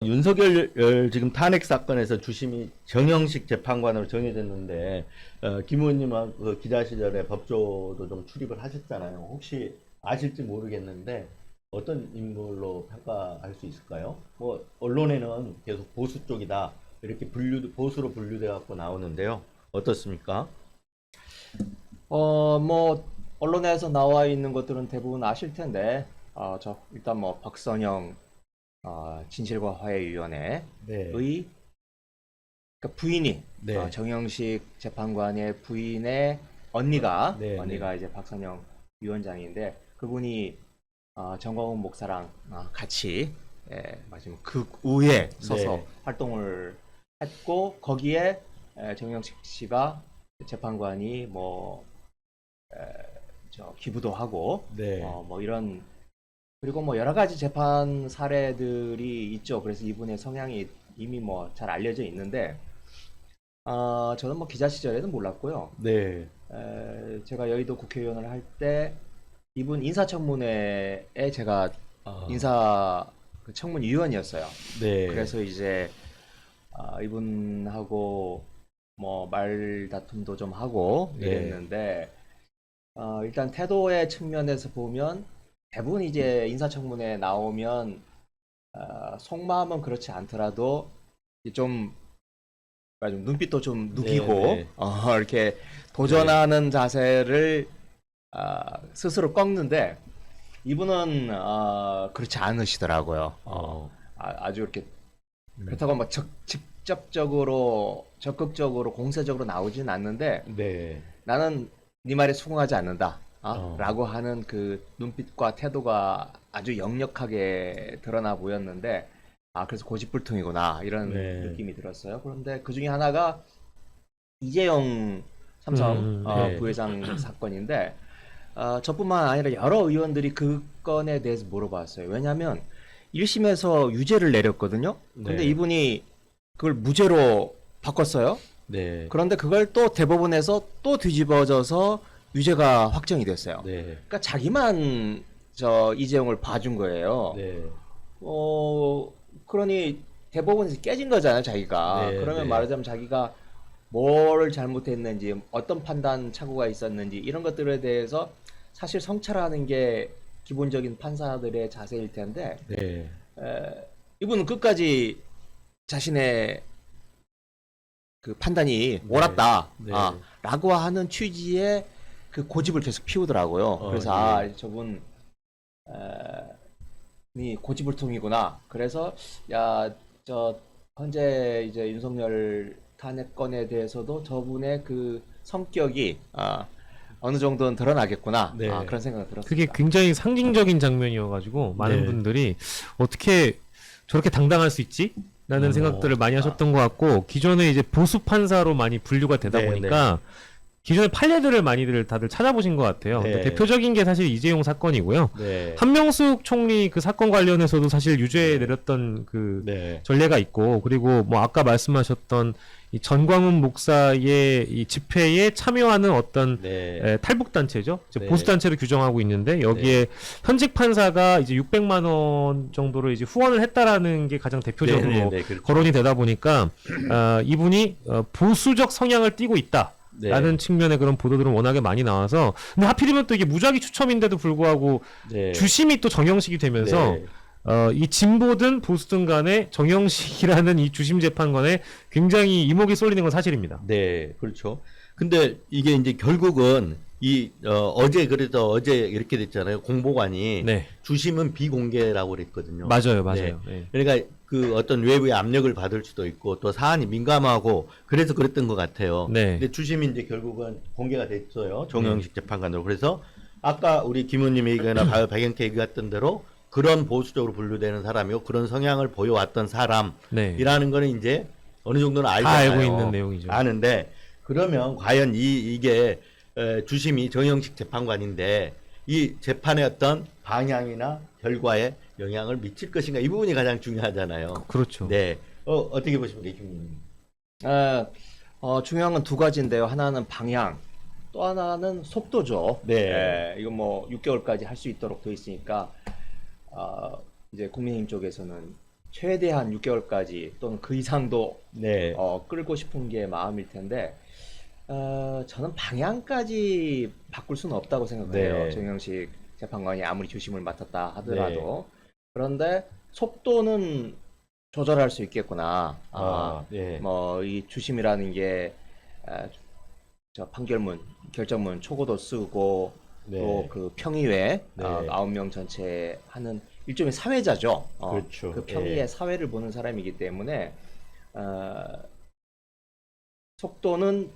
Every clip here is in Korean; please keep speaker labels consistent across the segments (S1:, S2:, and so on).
S1: 윤석열 지금 탄핵 사건에서 주심이 정형식 재판관으로 정해졌는데 김 의원님은 그 기자 시절에 법조도 좀 출입을 하셨잖아요. 혹시 아실지 모르겠는데 어떤 인물로 평가할 수 있을까요? 뭐 언론에는 계속 보수 쪽이다 이렇게 보수로 분류돼 갖고 나오는데요. 어떻습니까?
S2: 뭐, 언론에서 나와 있는 것들은 대부분 아실 텐데, 일단 뭐, 박선영, 진실과 화해위원회의,
S1: 네,
S2: 그러니까 부인이,
S1: 네,
S2: 정영식 재판관의 부인의 언니가,
S1: 네, 네,
S2: 언니가 이제 박선영 위원장인데, 그분이, 정광훈 목사랑, 같이, 마지막 극우에 서서
S1: 네,
S2: 활동을 했고, 거기에, 정영식 씨가 재판관이 뭐, 기부도 하고
S1: 네,
S2: 뭐 이런 그리고 뭐 여러 가지 재판 사례들이 있죠. 그래서 이분의 성향이 이미 뭐 잘 알려져 있는데 저는 뭐 기자 시절에는 몰랐고요.
S1: 네,
S2: 제가 여의도 국회의원을 할 때 이분 인사청문회에 제가
S1: 아,
S2: 인사 그 청문위원이었어요.
S1: 네,
S2: 그래서 이제 이분하고 뭐 말다툼도 좀 하고
S1: 네,
S2: 이랬는데 일단 태도의 측면에서 보면 대부분 이제 인사청문회 나오면 속마음은 그렇지 않더라도 이제 좀, 뭐라 좀 눈빛도 좀
S1: 네,
S2: 누기고
S1: 네,
S2: 이렇게
S1: 네,
S2: 도전하는 자세를 스스로 꺾는데 이분은 그렇지 않으시더라고요.
S1: 어,
S2: 아주 이렇게
S1: 음,
S2: 그렇다고 막 직접적으로 적극적으로 공세적으로 나오진 않는데
S1: 네.
S2: 나는 네 말에 수긍하지 않는다.
S1: 어,
S2: 라고 하는 그 눈빛과 태도가 아주 역력하게 드러나 보였는데, 그래서 고집불통이구나, 이런
S1: 네,
S2: 느낌이 들었어요. 그런데 그 중에 하나가 이재용 삼성
S1: 네,
S2: 부회장 사건인데, 저뿐만 아니라 여러 의원들이 그 건에 대해서 물어봤어요. 왜냐하면 1심에서 유죄를 내렸거든요. 근데
S1: 네,
S2: 이분이 그걸 무죄로 바꿨어요.
S1: 네,
S2: 그런데 그걸 또 대법원에서 또 뒤집어져서 유죄가 확정이 됐어요.
S1: 네,
S2: 그러니까 자기만 이재용을 봐준 거예요.
S1: 네,
S2: 어, 그러니 대법원에서 깨진 거잖아요, 자기가.
S1: 네,
S2: 그러면
S1: 네,
S2: 말하자면 자기가 뭘 잘못했는지, 어떤 판단 착오가 있었는지, 이런 것들에 대해서 사실 성찰하는 게 기본적인 판사들의 자세일 텐데,
S1: 네,
S2: 이분은 끝까지 자신의 그 판단이
S1: 네,
S2: 옳았다,
S1: 네,
S2: 라고 하는 취지의 그 고집을 계속 피우더라고요. 그래서
S1: 예,
S2: 저분이 고집불통이구나. 그래서 야, 현재 이제 윤석열 탄핵건에 대해서도 저분의 그 성격이 어느 정도는 드러나겠구나.
S1: 네,
S2: 그런 생각이
S3: 그게
S2: 들었습니다.
S3: 굉장히 상징적인 장면이어가지고 많은
S1: 네,
S3: 분들이 어떻게 저렇게 당당할 수 있지? 라는
S1: 어,
S3: 생각들을 많이
S2: 아,
S3: 하셨던 것 같고 기존에 이제 보수 판사로 많이 분류가 되다
S1: 네, 네,
S3: 보니까 기존의 판례들을 많이들 다들 찾아보신 것 같아요. 근데
S1: 네,
S3: 대표적인 게 사실 이재용 사건이고요.
S1: 네,
S3: 한명숙 총리 그 사건 관련해서도 사실 유죄
S1: 네,
S3: 내렸던 그
S1: 네,
S3: 전례가 있고, 그리고 뭐 아까 말씀하셨던 이 전광훈 목사의 이 집회에 참여하는 어떤
S1: 네,
S3: 탈북 단체죠.
S1: 네,
S3: 보수 단체로 규정하고 있는데
S1: 네,
S3: 여기에 현직 판사가 이제 600만 원 정도로 이제 후원을 했다라는 게 가장
S1: 네, 네,
S3: 대표적으로
S1: 네, 그렇죠.
S3: 거론이 되다 보니까 이분이 보수적 성향을 띠고 있다.
S1: 네,
S3: 라는 측면의 그런 보도들은 워낙에 많이 나와서, 근데 하필이면 또 이게 무작위 추첨인데도 불구하고
S1: 네,
S3: 주심이 또 정형식이 되면서
S1: 네,
S3: 이 진보든 보수든 간에 정형식이라는 이 주심 재판관에 굉장히 이목이 쏠리는 건 사실입니다.
S1: 네, 그렇죠. 근데 이게 이제 결국은 어제 그래서 어제 이렇게 됐잖아요. 공보관이
S3: 네,
S1: 주심은 비공개라고 그랬거든요.
S3: 맞아요,
S1: 네.
S3: 맞아요. 네.
S1: 그러니까 그 어떤 외부의 압력을 받을 수도 있고 또 사안이 민감하고 그래서 그랬던 것 같아요.
S3: 네,
S1: 근데 주심이 이제 결국은 공개가 됐어요. 정영식 재판관으로. 그래서 아까 우리 김 의원님 얘기나 박영태 얘기했던 대로 그런 보수적으로 분류되는 사람이고 그런 성향을 보여왔던
S3: 네.
S1: 사람이라는 거는 이제 어느 정도는
S3: 다 알고 있는
S1: 알잖아요.
S3: 내용이죠.
S1: 아는데 그러면 과연 이게 주심이 정형식 재판관인데 이 재판의 어떤 방향이나 결과에 영향을 미칠 것인가 이 부분이 가장 중요하잖아요.
S3: 그렇죠.
S1: 네, 어떻게 보십니까, 김님?
S2: 에, 중요한 건 두 가지인데요. 하나는 방향, 또 하나는 속도죠.
S1: 네,
S2: 이거 뭐 6개월까지 할 수 있도록 돼 있으니까 이제 국민의힘 쪽에서는 최대한 6개월까지 또는 그 이상도
S1: 네.
S2: 끌고 싶은 게 마음일 텐데 저는 방향까지 바꿀 수는 없다고 생각해요.
S1: 네.
S2: 정영식 재판관이 아무리 주심을 맡았다 하더라도. 그런데 속도는 조절할 수 있겠구나.
S1: 네.
S2: 뭐 이 주심이라는 게 저 판결문, 결정문 초고도 쓰고
S1: 네.
S2: 또 그 평의회
S1: 네.
S2: 9명 전체 하는 일종의 사회자죠.
S1: 그렇죠.
S2: 그 평의의
S1: 예.
S2: 사회를 보는 사람이기 때문에 속도는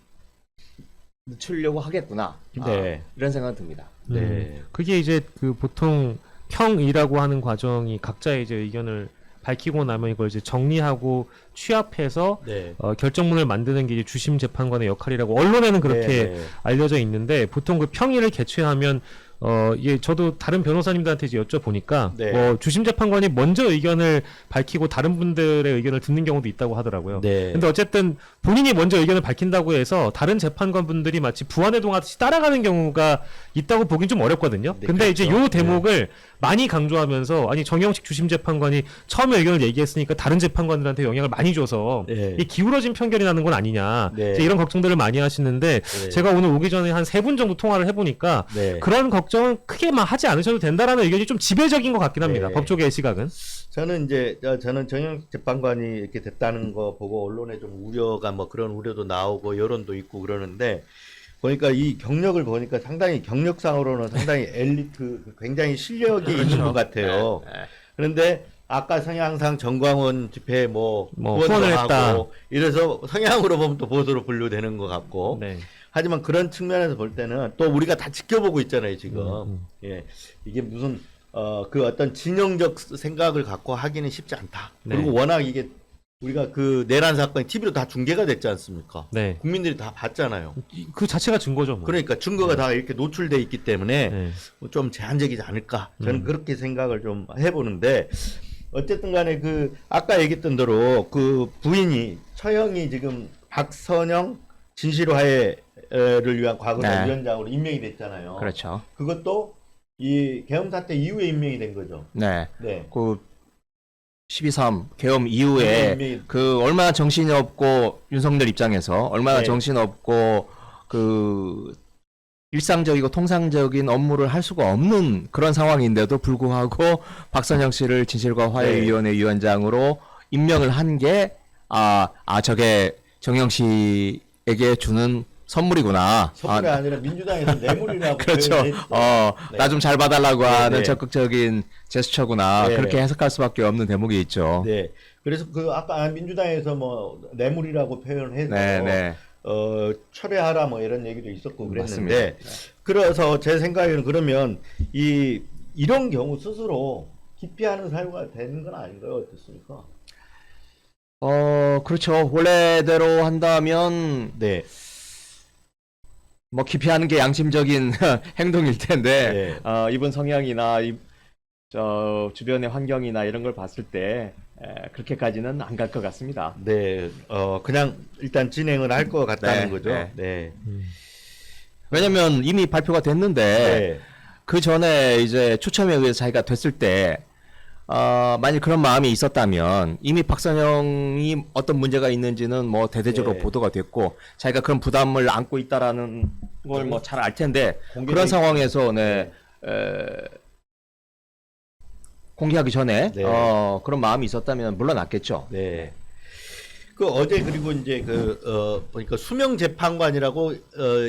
S2: 늦추려고 하겠구나.
S1: 네.
S2: 이런 생각은 듭니다.
S1: 네.
S3: 그게 이제 그 보통 평이라고 하는 과정이 각자의 이제 의견을 밝히고 나면 이걸 이제 정리하고 취합해서
S1: 네.
S3: 결정문을 만드는 게 이제 주심 재판관의 역할이라고 언론에는 그렇게
S1: 네.
S3: 알려져 있는데 보통 그 평의를 개최하면 예, 저도 다른 변호사님들한테 이제 여쭤보니까
S1: 네.
S3: 뭐 주심 재판관이 먼저 의견을 밝히고 다른 분들의 의견을 듣는 경우도 있다고 하더라고요.
S1: 네.
S3: 근데 어쨌든 본인이 먼저 의견을 밝힌다고 해서 다른 재판관 분들이 마치 부안의 동하듯이 따라가는 경우가 있다고 보긴 좀 어렵거든요.
S1: 네,
S3: 근데 이제
S1: 그렇죠.
S3: 요 대목을 많이 강조하면서 아니 정영식 주심 재판관이 처음에 의견을 얘기했으니까 다른 재판관들한테 영향을 많이 줘서
S1: 네.
S3: 이 기울어진 편결이 나는 건 아니냐.
S1: 네.
S3: 이제 이런 걱정들을 많이 하시는데
S1: 네.
S3: 제가 오늘 오기 전에 한 3분 정도 통화를 해보니까
S1: 네.
S3: 그런 걱정은 크게 막 하지 않으셔도 된다라는 의견이 좀 지배적인 것 같긴 합니다.
S1: 네.
S3: 법조계의 시각은.
S1: 저는 이제 저는 정영식 재판관이 이렇게 됐다는 거 보고 언론에 좀 우려가 뭐 그런 우려도 나오고 여론도 있고 그러는데 보니까 이 경력을 보니까 상당히 경력상으로는 상당히 엘리트 굉장히 실력이 있는 것 같아요.
S2: 네.
S1: 그런데 아까 성향상 정광훈 집회 뭐
S3: 후원을
S1: 후원도
S3: 했다.
S1: 하고 이래서 성향으로 보면 또 보수로 분류되는 것 같고
S3: 네.
S1: 하지만 그런 측면에서 볼 때는 또 우리가 다 지켜보고 있잖아요 지금. 예, 이게 무슨 그 어떤 진영적 생각을 갖고 하기는 쉽지 않다.
S3: 네.
S1: 그리고 워낙 이게 우리가 그 내란 사건이 TV로 다 중계가 됐지 않습니까?
S3: 네.
S1: 국민들이 다 봤잖아요.
S3: 그 자체가 증거죠. 뭐.
S1: 그러니까 증거가 다 이렇게 노출돼 있기 때문에
S3: 네.
S1: 좀 제한적이지 않을까. 저는 그렇게 생각을 좀 해보는데 어쨌든 간에 그 아까 얘기했던 대로 그 부인이 처형이 지금 박선영 진실화해를 위한 과거사
S2: 네.
S1: 위원장으로 임명이 됐잖아요.
S2: 그렇죠.
S1: 그것도 이 계엄 사태 이후에 임명이 된 거죠.
S2: 네.
S1: 네.
S2: 그 12.3 계엄 이후에
S1: 임명이-
S2: 그 얼마나 정신이 없고 윤석열 입장에서 얼마나
S1: 네.
S2: 정신 없고 그 일상적이고 통상적인 업무를 할 수가 없는 그런 상황인데도 불구하고 박선영 씨를 진실과 화해위원회 위원장으로 임명을 한 게 저게 정영 씨에게 주는 선물이구나.
S1: 선물이 아니라 민주당에서 뇌물이라고
S2: 그렇죠.
S1: 표현했죠. 네.
S2: 나 좀 잘 봐달라고 하는
S1: 네.
S2: 적극적인 제스처구나.
S1: 네.
S2: 그렇게 해석할 수밖에 없는 대목이 있죠.
S1: 네. 그래서 그 아까 민주당에서 뭐 뇌물이라고 표현해서
S2: 네.
S1: 철회하라 뭐 이런 얘기도 있었고
S2: 맞습니다.
S1: 그랬는데 그래서 제 생각에는 그러면 이런 경우 스스로 기피하는 사유가 되는 건 아닌가요? 어떻습니까?
S2: 그렇죠. 원래대로 한다면
S1: 네.
S2: 뭐 기피하는 게 양심적인 행동일 텐데
S1: 네.
S2: 이분 성향이나 저 주변의 환경이나 이런 걸 봤을 때 그렇게까지는 안 갈 것 같습니다.
S1: 네. 그냥 일단 진행을 할 것 같다는
S2: 네,
S1: 거죠.
S2: 네.
S1: 네.
S2: 왜냐면 이미 발표가 됐는데
S1: 네.
S2: 그 전에 이제 추첨에 의해서 자기가 됐을 때 만일 그런 마음이 있었다면 이미 박선영이 어떤 문제가 있는지는 뭐 대대적으로
S1: 네.
S2: 보도가 됐고 자기가 그런 부담을 안고 있다라는 걸 뭐 잘 알 텐데
S1: 공개돼
S2: 그런
S1: 있-
S2: 상황에서 공개하기 전에
S1: 네.
S2: 그런 마음이 있었다면 물러났겠죠.
S1: 네. 그 어제 그리고 이제 보니까 수명 재판관이라고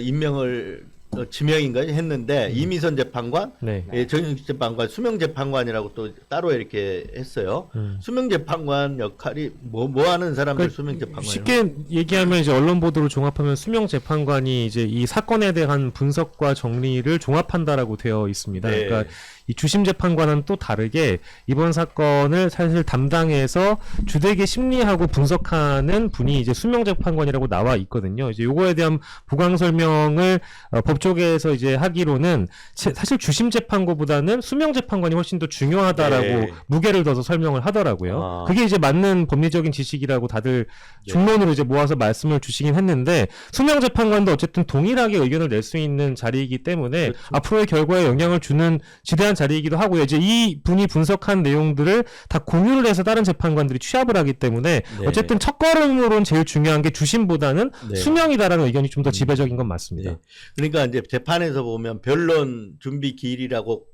S1: 임명을 지명인가 했는데 이미선 재판관,
S3: 네.
S1: 예, 정영식 재판관, 수명 재판관이라고 또 따로 이렇게 했어요. 수명 재판관 역할이 뭐 하는 사람들
S3: 그
S1: 수명 재판관
S3: 쉽게 얘기하면 이제 언론 보도를 종합하면 수명 재판관이 이제 이 사건에 대한 분석과 정리를 종합한다라고 되어 있습니다.
S1: 네.
S3: 그러니까 이 주심 재판관은 또 다르게 이번 사건을 사실 담당해서 주되게 심리하고 분석하는 분이 이제 수명 재판관이라고 나와 있거든요. 이제 요거에 대한 보강 설명을 법조계에서 이제 하기로는 사실 주심 재판관보다는 수명 재판관이 훨씬 더 중요하다라고
S1: 네.
S3: 무게를 둬서 설명을 하더라고요.
S1: 아.
S3: 그게 이제 맞는 법리적인 지식이라고 다들 중론으로 이제 모아서 말씀을 주시긴 했는데 수명 재판관도 어쨌든 동일하게 의견을 낼 수 있는 자리이기 때문에
S1: 그렇죠.
S3: 앞으로의 결과에 영향을 주는 지대한 중요한 자리이기도 하고요. 이제 이 분이 분석한 내용들을 다 공유를 해서 다른 재판관들이 취합을 하기 때문에
S1: 네.
S3: 어쨌든 첫걸음으로는 제일 중요한 게 주심보다는
S1: 네.
S3: 수명이다라는 의견이 좀 더 지배적인 건 맞습니다.
S1: 네. 그러니까 이제 재판에서 보면 변론 준비 기일이라고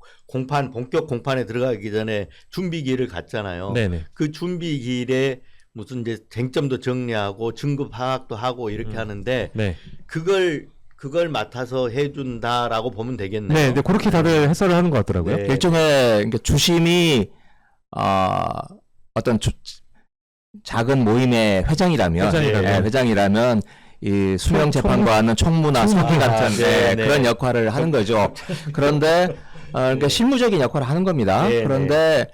S1: 본격 공판에 들어가기 전에 준비 기일을 갖잖아요.
S3: 네네.
S1: 그 준비 기일에 무슨 이제 쟁점도 정리하고 증거 파악도 하고 이렇게 하는데
S3: 네.
S1: 그걸 맡아서 해준다라고 보면 되겠네요.
S3: 네, 네, 그렇게 다들 해설을 하는 것 같더라고요.
S1: 네.
S2: 일종의 그러니까 주심이 어떤 작은 모임의 회장이라면, 회장이라면 이 수명 재판관은 총무나 서기 같은
S1: 네, 네.
S2: 그런 역할을 하는 거죠. 그런데 그러니까 실무적인 역할을 하는 겁니다.
S1: 네,
S2: 그런데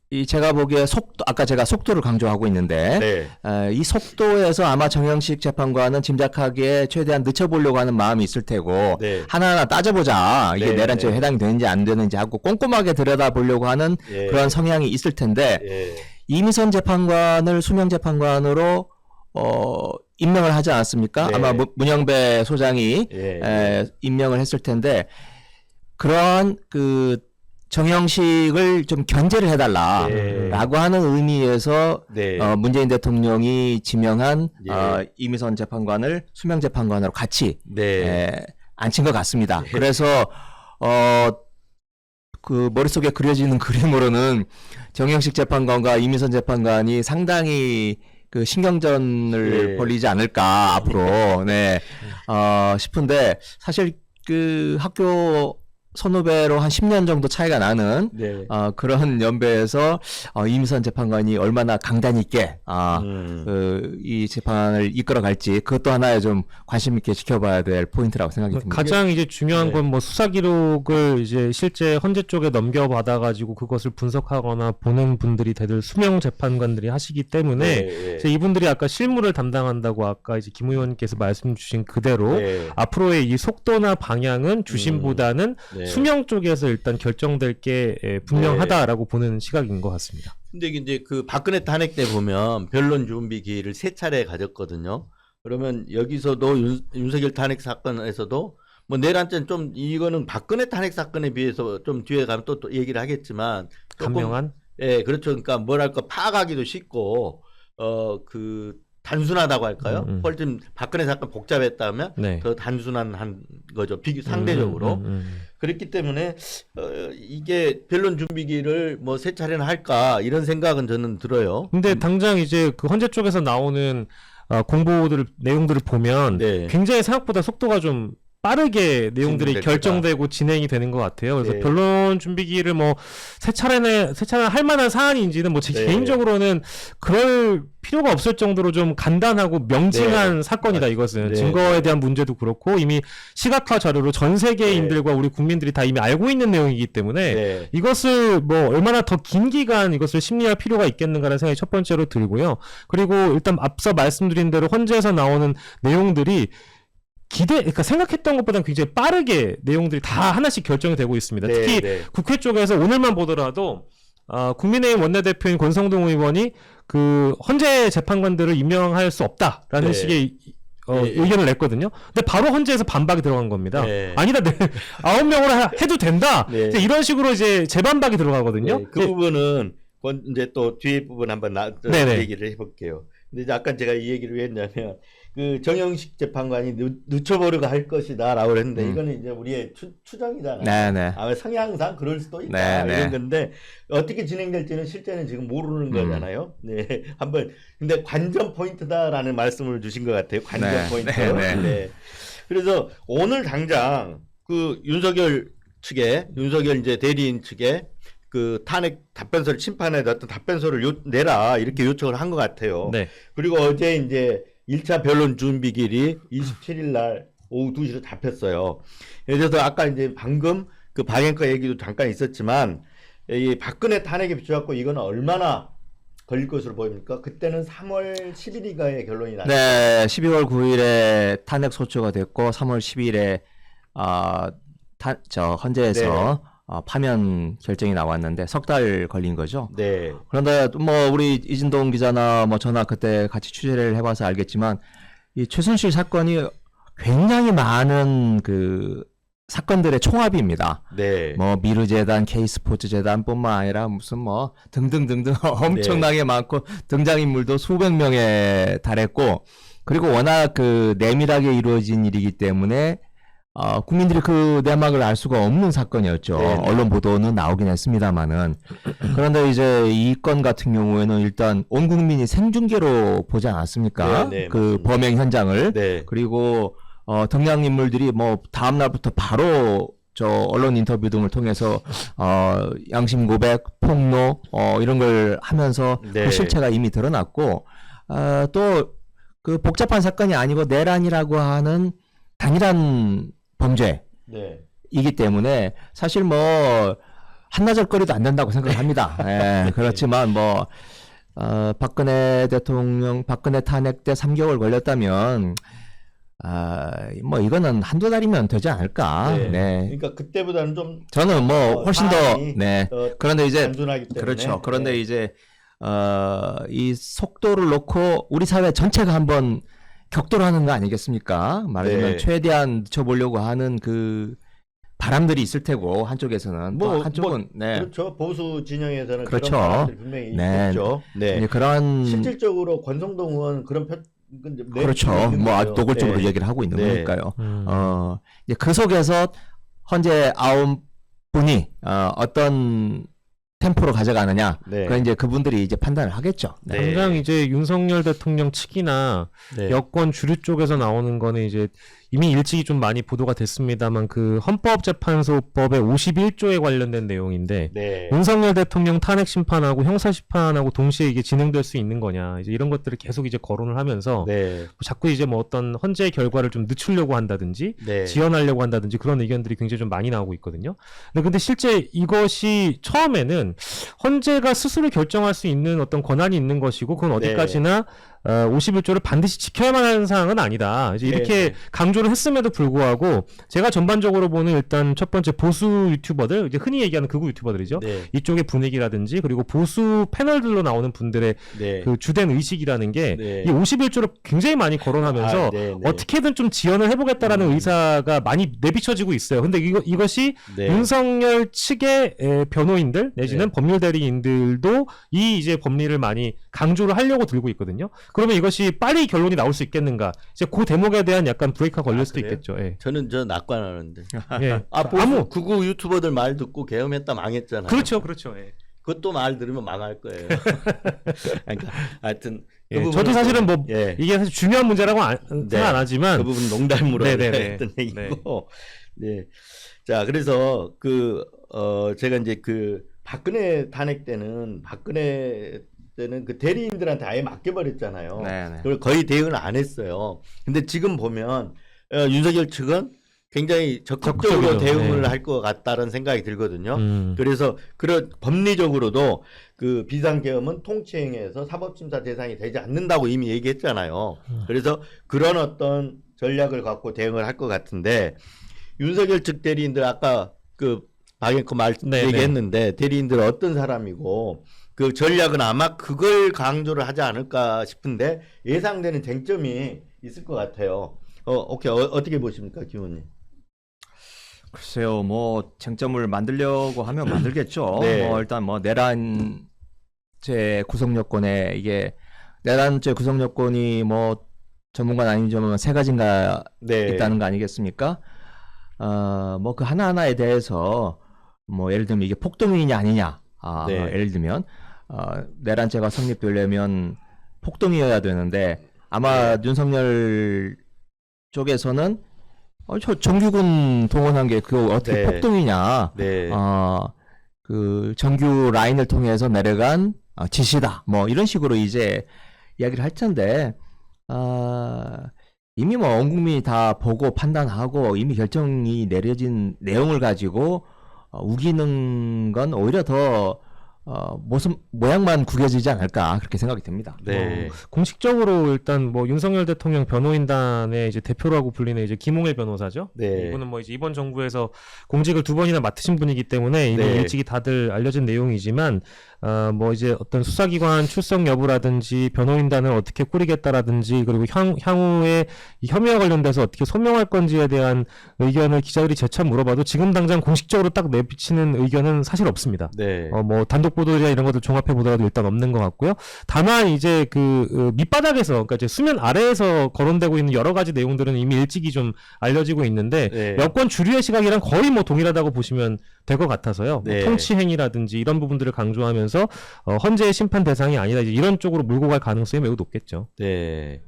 S2: 이 제가 보기에 아까 제가 속도를 강조하고 있는데
S1: 네.
S2: 이 속도에서 아마 정영식 재판관은 짐작하기에 최대한 늦춰보려고 하는 마음이 있을 테고
S1: 네.
S2: 하나하나 따져보자. 이게
S1: 네,
S2: 내란죄에
S1: 네.
S2: 해당이 되는지 안 되는지 하고 꼼꼼하게 들여다보려고 하는
S1: 예.
S2: 그런 성향이 있을 텐데
S1: 예.
S2: 이미선 재판관을 수명 재판관으로 임명을 하지 않았습니까?
S1: 네.
S2: 아마 문영배 소장이
S1: 예.
S2: 임명을 했을 텐데 그러한 그 정형식을 좀 견제를 해달라라고 하는 의미에서
S1: 네.
S2: 문재인 대통령이 지명한
S1: 예.
S2: 이미선 재판관을 수명 재판관으로 같이
S1: 네.
S2: 앉힌 것 같습니다. 그래서 그 머릿속에 그려지는 그림으로는 정형식 재판관과 이미선 재판관이 상당히 그 신경전을
S1: 네.
S2: 벌이지 않을까 앞으로 싶은데 사실 그 학교 선후배로 한 10년 정도 차이가 나는
S1: 네.
S2: 그런 연배에서 이미선 재판관이 얼마나 강단 있게 이 재판을 이끌어갈지 그것도 하나의 좀 관심 있게 지켜봐야 될 포인트라고 생각이 듭니다.
S3: 가장 이제 중요한
S1: 네.
S3: 건 뭐 수사 기록을 이제 실제 헌재 쪽에 넘겨받아 가지고 그것을 분석하거나 보는 분들이 대들 수명 재판관들이 하시기 때문에
S1: 네.
S3: 이제 이분들이 아까 실무를 담당한다고 아까 이제 김 의원께서 말씀 주신 그대로
S1: 네.
S3: 앞으로의 이 속도나 방향은 주심보다는
S1: 네.
S3: 수명 쪽에서 일단 결정될 게 분명하다라고 보는 시각인 것 같습니다.
S1: 근데 이제 그 박근혜 탄핵 때 보면 변론 준비 기일을 3차례 가졌거든요. 그러면 여기서도 윤석열 탄핵 사건에서도 뭐 내란죄는 좀 이거는 박근혜 탄핵 사건에 비해서 좀 뒤에 가면 또 얘기를 하겠지만 조금,
S3: 감명한?
S1: 예, 그렇죠. 그러니까 뭐랄까 파악하기도 쉽고 그 단순하다고 할까요? 훨씬 박근혜 사건 복잡했다면
S3: 네.
S1: 더 단순한 거죠. 상대적으로. 그렇기 때문에 이게 변론 준비기를 뭐 3차례나 할까 이런 생각은 저는 들어요.
S3: 근데 당장 이제 그 헌재 쪽에서 나오는 내용들을 보면
S1: 네.
S3: 굉장히 생각보다 속도가 좀 빠르게 내용들이
S1: 진행될
S3: 결정되고 진행이 되는 것 같아요. 그래서
S1: 네.
S3: 변론 준비기를 뭐 세 차례나 할 만한 사안인지는 뭐 제
S1: 네.
S3: 개인적으로는 그럴 필요가 없을 정도로 좀 간단하고 명징한
S1: 네.
S3: 사건이다 이것은.
S1: 네.
S3: 증거에 대한 문제도 그렇고 이미 시각화 자료로 전 세계인들과 우리 국민들이 다 이미 알고 있는 내용이기 때문에
S1: 네.
S3: 이것을 뭐 얼마나 더 긴 기간 이것을 심리할 필요가 있겠는가라는 생각이 첫 번째로 들고요. 그리고 일단 앞서 말씀드린 대로 헌재에서 나오는 내용들이 그러니까 생각했던 것보다는 굉장히 빠르게 내용들이 다 하나씩 결정이 되고 있습니다.
S1: 네,
S3: 특히
S1: 네.
S3: 국회 쪽에서 오늘만 보더라도 국민의힘 원내대표인 권성동 의원이 그 헌재 재판관들을 임명할 수 없다라는
S1: 네.
S3: 식의
S1: 예.
S3: 의견을 냈거든요. 근데 바로 헌재에서 반박이 들어간 겁니다.
S1: 네.
S3: 아니다, 9명으로 해도 된다.
S1: 네.
S3: 이제 이런 식으로 이제 재반박이 들어가거든요.
S1: 네, 그 부분은 이제 또 뒤에 부분 한번
S3: 네네.
S1: 얘기를 해볼게요. 근데 이제 아까 제가 이 얘기를 왜 했냐면 그 정영식 재판관이 늦춰보려고 할 것이다라고 했는데 이거는 이제 우리의 추정이잖아요.
S2: 네네.
S1: 아마 성향상 그럴 수도 있다
S2: 네,
S1: 이런
S2: 네.
S1: 건데 어떻게 진행될지는 실제는 지금 모르는 거잖아요. 네, 한번 근데 관전 포인트다라는 말씀을 주신 것 같아요. 관전
S2: 네,
S1: 포인트.
S2: 네, 네.
S1: 네. 그래서 오늘 당장 그 윤석열 이제 대리인 측에 그 탄핵 답변서를 심판에 어떤 답변서를 내라 이렇게 요청을 한 것 같아요.
S3: 네.
S1: 그리고 어제 이제 1차 변론 준비기일이 27일 날 오후 2시로 잡혔어요. 그래서 아까 이제 방금 그 방향과 얘기도 잠깐 있었지만 이 박근혜 탄핵에 비춰갖고 이거는 얼마나 걸릴 것으로 보입니까? 그때는 3월 10일이가의 결론이 났어요.
S2: 네, 12월 9일에 탄핵 소추가 됐고 3월 10일에 헌재에서 파면 결정이 나왔는데 석 달 걸린 거죠.
S1: 네.
S2: 그런데 뭐 우리 이진동 기자나 뭐 저나 그때 같이 취재를 해봐서 알겠지만 이 최순실 사건이 굉장히 많은 그 사건들의 총합입니다.
S1: 네.
S2: 뭐 미르재단, K스포츠재단뿐만 아니라 무슨 뭐 등등등등 엄청나게 많고 등장인물도 수백 명에 달했고, 그리고 워낙 그 내밀하게 이루어진 일이기 때문에 국민들이 그 내막을 알 수가 없는 사건이었죠.
S1: 네.
S2: 언론 보도는 나오긴 했습니다만은. 그런데 이제 이 건 같은 경우에는 일단 온 국민이 생중계로 보지 않았습니까?
S1: 네, 네,
S2: 그
S1: 맞습니다.
S2: 범행 현장을.
S1: 네.
S2: 그리고 등장인물들이 뭐 다음 날부터 바로 저 언론 인터뷰 등을 통해서 양심 고백, 폭로 이런 걸 하면서
S1: 네.
S2: 그 실체가 이미 드러났고, 또 그 복잡한 사건이 아니고 내란이라고 하는 단일한 범죄이기
S1: 네.
S2: 때문에 사실 뭐 한나절거리도 안 된다고 생각합니다. 예, 그렇지만 뭐 박근혜 대통령 박근혜 탄핵 때 3개월 걸렸다면 뭐 이거는 한두 달이면 되지 않을까.
S1: 네.
S2: 네.
S1: 그러니까 그때보다는 좀
S2: 저는 뭐 훨씬 더
S1: 사안이
S2: 네.
S1: 더
S2: 그런데 이제
S1: 단순하기 때문에.
S2: 그렇죠. 그런데
S1: 네.
S2: 이제 이 속도를 놓고 우리 사회 전체가 한번 격돌하는 거 아니겠습니까? 말하자면
S1: 네.
S2: 최대한 늦춰보려고 하는 그 바람들이 있을 테고, 한쪽에서는 또 한쪽은 네.
S1: 그렇죠. 보수 진영에서는
S2: 그렇죠.
S1: 그런 사람들이 분명히
S2: 네.
S1: 있겠죠. 네.
S2: 이제 그런
S1: 실질적으로 권성동 의원 그런
S2: 그렇죠. 뭐 아주 노골적으로
S1: 네.
S2: 얘기를 하고 있는
S1: 네.
S2: 거니까요. 이제 그 속에서 현재 9분이 어떤 템포로 가져가느냐.
S1: 네.
S2: 그건 이제 그분들이 이제 판단을 하겠죠. 네.
S1: 네.
S3: 당장 이제 윤석열 대통령 측이나
S1: 네.
S3: 여권 주류 쪽에서 나오는 거는 이제 이미 일찍이 좀 많이 보도가 됐습니다만 그 헌법재판소법의 51조에 관련된 내용인데
S1: 네.
S3: 윤석열 대통령 탄핵 심판하고 형사 심판하고 동시에 이게 진행될 수 있는 거냐 이제 이런 것들을 계속 이제 거론을 하면서
S1: 네.
S3: 자꾸 이제 뭐 어떤 헌재 결과를 좀 늦추려고 한다든지
S1: 네.
S3: 지연하려고 한다든지 그런 의견들이 굉장히 좀 많이 나오고 있거든요. 근데 실제 이것이 처음에는 헌재가 스스로 결정할 수 있는 어떤 권한이 있는 것이고 그건 어디까지나 51조를 반드시 지켜야만 하는 사항은 아니다. 이제 이렇게
S1: 네.
S3: 강조를 했음에도 불구하고 제가 전반적으로 보는 일단 첫 번째 보수 유튜버들, 이제 흔히 얘기하는 극우 유튜버들이죠.
S1: 네.
S3: 이쪽의 분위기라든지 그리고 보수 패널들로 나오는 분들의
S1: 네.
S3: 그 주된 의식이라는 게
S1: 네.
S3: 이 51조를 굉장히 많이 거론하면서
S1: 네, 네.
S3: 어떻게든 좀 지연을 해보겠다라는 의사가 많이 내비쳐지고 있어요. 근데 이것이
S1: 네.
S3: 윤석열 측의 변호인들 내지는
S1: 네.
S3: 법률 대리인들도 이 이제 법리를 많이 강조를 하려고 들고 있거든요. 그러면 이것이 빨리 결론이 나올 수 있겠는가? 이제 그 대목에 대한 약간 브레이크가 걸릴 수도
S1: 그래요?
S3: 있겠죠. 예.
S1: 저는 낙관하는데.
S3: 예.
S1: 보수 극우 유튜버들 말 듣고 계엄했다 망했잖아요.
S3: 그렇죠, 그렇죠. 예.
S1: 그것도 말 들으면 망할 거예요. 그러니까 하여튼 그
S3: 예,
S1: 부분은
S3: 저도 사실은 뭐
S1: 예.
S3: 이게 사실 중요한 문제라고 생각 안 하지만
S1: 그 부분 농담으로
S3: 네네네.
S1: 했던 얘기고. 네. 자, 그래서 제가 이제 박근혜 탄핵 때는 그 대리인들한테 아예 맡겨버렸잖아요.
S2: 네, 네.
S1: 그걸 거의 대응을 안 했어요. 근데 지금 보면 윤석열 측은 굉장히 적극적으로
S3: 적극적이죠.
S1: 대응을
S3: 네.
S1: 할 것 같다는 생각이 들거든요.
S3: 음.
S1: 그래서 법리적으로도 그 비상계엄은 통치행위에서 사법심사 대상이 되지 않는다고 이미 얘기했잖아요. 그래서 그런 어떤 전략을 갖고 대응을 할 것 같은데 윤석열 측 대리인들 아까 박앵커
S3: 네,
S1: 얘기했는데 대리인들 어떤 사람이고 그 전략은 아마 그걸 강조를 하지 않을까 싶은데 예상되는 쟁점이 있을 것 같아요. 오케이. 어떻게 보십니까, 김
S2: 글쎄요, 뭐 쟁점을 만들려고 하면 만들겠죠.
S1: 네.
S2: 일단 뭐 내란죄 구성 요건에 이게 내란죄 구성 요건이 뭐 전문가는 아니지만 세 가지인가
S1: 네.
S2: 있다는 거 아니겠습니까? 뭐 그 하나하나에 대해서 뭐 예를 들면 이게 폭동이냐 아니냐.
S1: 네.
S2: 예를 들면 내란죄가 성립되려면 폭동이어야 되는데 아마 윤석열 쪽에서는 저 정규군 동원한 게 그거 어떻게
S1: 네.
S2: 폭동이냐.
S1: 네.
S2: 그 정규 라인을 통해서 내려간 지시다. 뭐 이런 식으로 이제 이야기를 할 텐데 이미 뭐 온 국민이 다 보고 판단하고 이미 결정이 내려진 내용을 가지고 우기는 건 오히려 더 모양만 구겨지지 않을까 그렇게 생각이 듭니다.
S1: 네.
S3: 공식적으로 일단 뭐 윤석열 대통령 변호인단의 이제 대표라고 불리는 이제 김홍일 변호사죠.
S1: 네.
S3: 이분은 뭐 이제 이번 정부에서 공직을 2번이나 맡으신 분이기 때문에 이미
S1: 네.
S3: 일찍이 다들 알려진 내용이지만 뭐 이제 어떤 수사기관 출석 여부라든지 변호인단을 어떻게 꾸리겠다라든지 그리고 향후에 이 혐의와 관련돼서 어떻게 소명할 건지에 대한 의견을 기자들이 재차 물어봐도 지금 당장 공식적으로 딱 내비치는 의견은 사실 없습니다.
S1: 네.
S3: 뭐 단독 보도나 이런 것들 종합해 보더라도 일단 없는 것 같고요. 다만 이제 그 밑바닥에서 그러니까 이제 수면 아래에서 거론되고 있는 여러 가지 내용들은 이미 일찍이 좀 알려지고 있는데
S1: 네.
S3: 여권 주류의 시각이랑 거의 뭐 동일하다고 보시면 될 것 같아서요.
S1: 네.
S3: 뭐 통치 행위라든지 이런 부분들을 강조하면서 헌재의 심판 대상이 아니다 이제 이런 쪽으로 몰고 갈 가능성이 매우 높겠죠.
S1: 네.